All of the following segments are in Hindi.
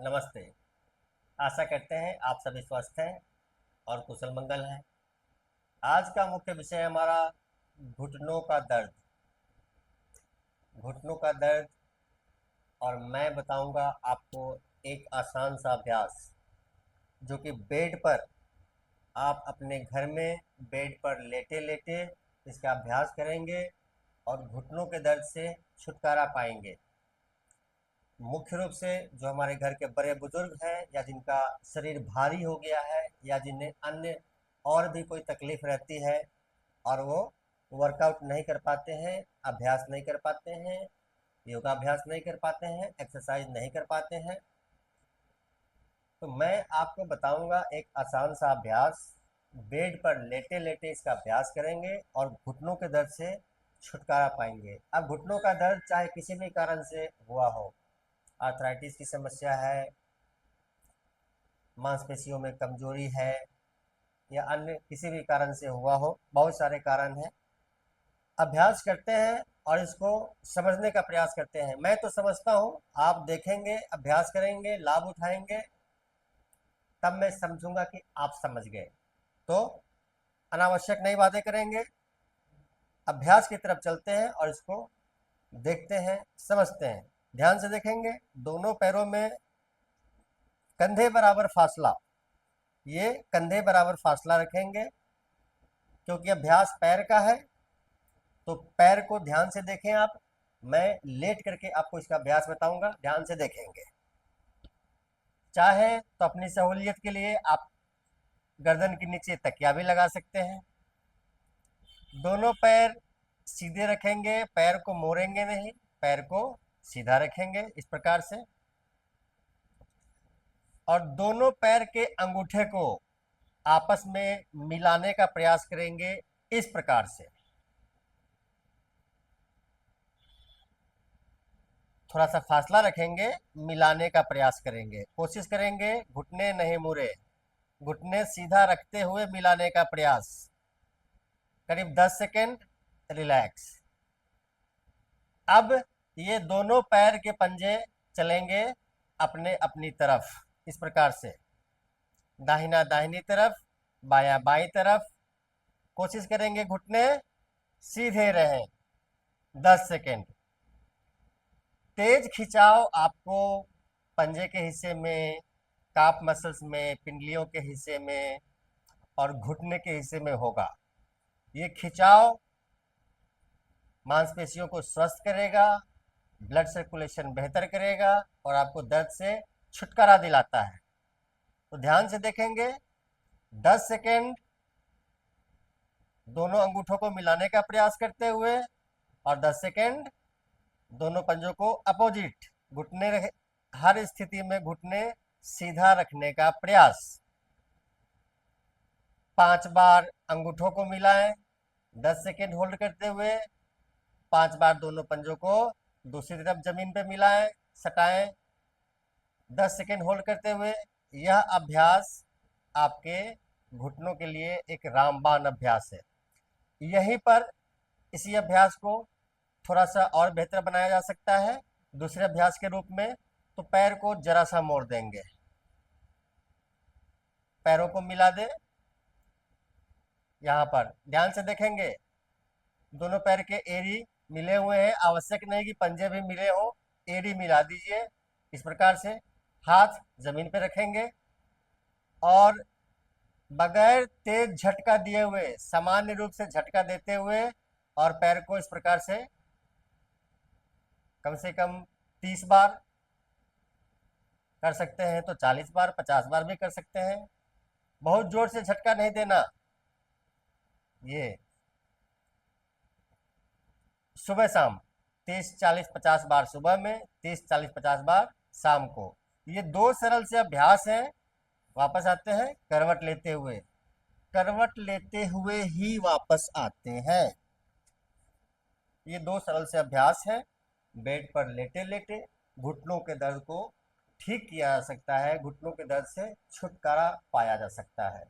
नमस्ते। आशा करते हैं आप सभी स्वस्थ हैं और कुशल मंगल हैं। आज का मुख्य विषय हमारा घुटनों का दर्द। घुटनों का दर्द। और मैं बताऊंगा आपको एक आसान सा अभ्यास जो कि बेड पर आप अपने घर में बेड पर लेटे लेटे इसका अभ्यास करेंगे और घुटनों के दर्द से छुटकारा पाएंगे। मुख्य रूप से जो हमारे घर के बड़े बुजुर्ग हैं या जिनका शरीर भारी हो गया है या जिन्हें अन्य और भी कोई तकलीफ रहती है और वो वर्कआउट नहीं कर पाते हैं, अभ्यास नहीं कर पाते हैं, योगाभ्यास नहीं कर पाते हैं, एक्सरसाइज नहीं कर पाते हैं, तो मैं आपको बताऊंगा एक आसान सा अभ्यास। बेड पर लेटे लेटे इसका अभ्यास करेंगे और घुटनों के दर्द से छुटकारा पाएंगे। अब घुटनों का दर्द चाहे किसी भी कारण से हुआ हो, आर्थराइटिस की समस्या है, मांसपेशियों में कमजोरी है या अन्य किसी भी कारण से हुआ हो, बहुत सारे कारण हैं। अभ्यास करते हैं और इसको समझने का प्रयास करते हैं। मैं तो समझता हूँ, आप देखेंगे, अभ्यास करेंगे, लाभ उठाएंगे, तब मैं समझूंगा कि आप समझ गए। तो अनावश्यक नई बातें करेंगे, अभ्यास की तरफ चलते हैं और इसको देखते हैं, समझते हैं। ध्यान से देखेंगे, दोनों पैरों में कंधे बराबर फासला, ये कंधे बराबर फासला रखेंगे। क्योंकि अभ्यास पैर का है तो पैर को ध्यान से देखें आप। मैं लेट करके आपको इसका अभ्यास बताऊंगा, ध्यान से देखेंगे। चाहे तो अपनी सहूलियत के लिए आप गर्दन के नीचे तकिया भी लगा सकते हैं। दोनों पैर सीधे रखेंगे, पैर को मोड़ेंगे नहीं, पैर को सीधा रखेंगे इस प्रकार से। और दोनों पैर के अंगूठे को आपस में मिलाने का प्रयास करेंगे इस प्रकार से। थोड़ा सा फासला रखेंगे, मिलाने का प्रयास करेंगे, कोशिश करेंगे घुटने नहीं मुड़े, घुटने सीधा रखते हुए मिलाने का प्रयास। करीब 10 सेकेंड, रिलैक्स। अब ये दोनों पैर के पंजे चलेंगे अपने अपनी तरफ इस प्रकार से, दाहिना दाहिनी तरफ, बाया बाई तरफ। कोशिश करेंगे घुटने सीधे रहें। 10 सेकेंड। तेज खिंचाव आपको पंजे के हिस्से में, काफ मसल्स में, पिंडलियों के हिस्से में और घुटने के हिस्से में होगा। ये खिंचाव मांसपेशियों को स्वस्थ करेगा, ब्लड सर्कुलेशन बेहतर करेगा और आपको दर्द से छुटकारा दिलाता है। तो ध्यान से देखेंगे, 10 सेकेंड दोनों अंगूठों को मिलाने का प्रयास करते हुए और 10 सेकेंड दोनों पंजों को अपोजिट, घुटने हर स्थिति में घुटने सीधा रखने का प्रयास। 5 बार अंगूठों को मिलाएं, 10 सेकेंड होल्ड करते हुए। 5 बार दोनों पंजों को दूसरी तरफ जमीन पे मिलाएं, सटाएं, 10 सेकेंड होल्ड करते हुए। यह अभ्यास आपके घुटनों के लिए एक रामबाण अभ्यास है। यहीं पर इसी अभ्यास को थोड़ा सा और बेहतर बनाया जा सकता है दूसरे अभ्यास के रूप में। तो पैर को जरा सा मोड़ देंगे, पैरों को मिला दे। यहाँ पर ध्यान से देखेंगे, दोनों पैर के एड़ी मिले हुए हैं, आवश्यक नहीं कि पंजे भी मिले हो, एड़ी मिला दीजिए इस प्रकार से। हाथ जमीन पे रखेंगे और बगैर तेज झटका दिए हुए, सामान्य रूप से झटका देते हुए और पैर को इस प्रकार से कम से कम 30 बार कर सकते हैं तो 40 बार, 50 बार भी कर सकते हैं। बहुत जोर से झटका नहीं देना। ये सुबह शाम 30, 40, 50 बार सुबह में, 30, 40, 50 बार शाम को। ये दो सरल से अभ्यास हैं। वापस आते हैं, करवट लेते हुए, करवट लेते हुए ही वापस आते हैं। ये दो सरल से अभ्यास हैं। बेड पर लेटे लेटे घुटनों के दर्द को ठीक किया जा सकता है, घुटनों के दर्द से छुटकारा पाया जा सकता है।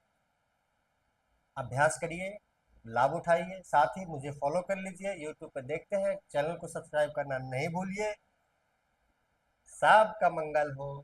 अभ्यास करिए, लाभ उठाइए, साथ ही मुझे फॉलो कर लीजिए। यूट्यूब पर देखते हैं, चैनल को सब्सक्राइब करना नहीं भूलिए। सबका मंगल हो।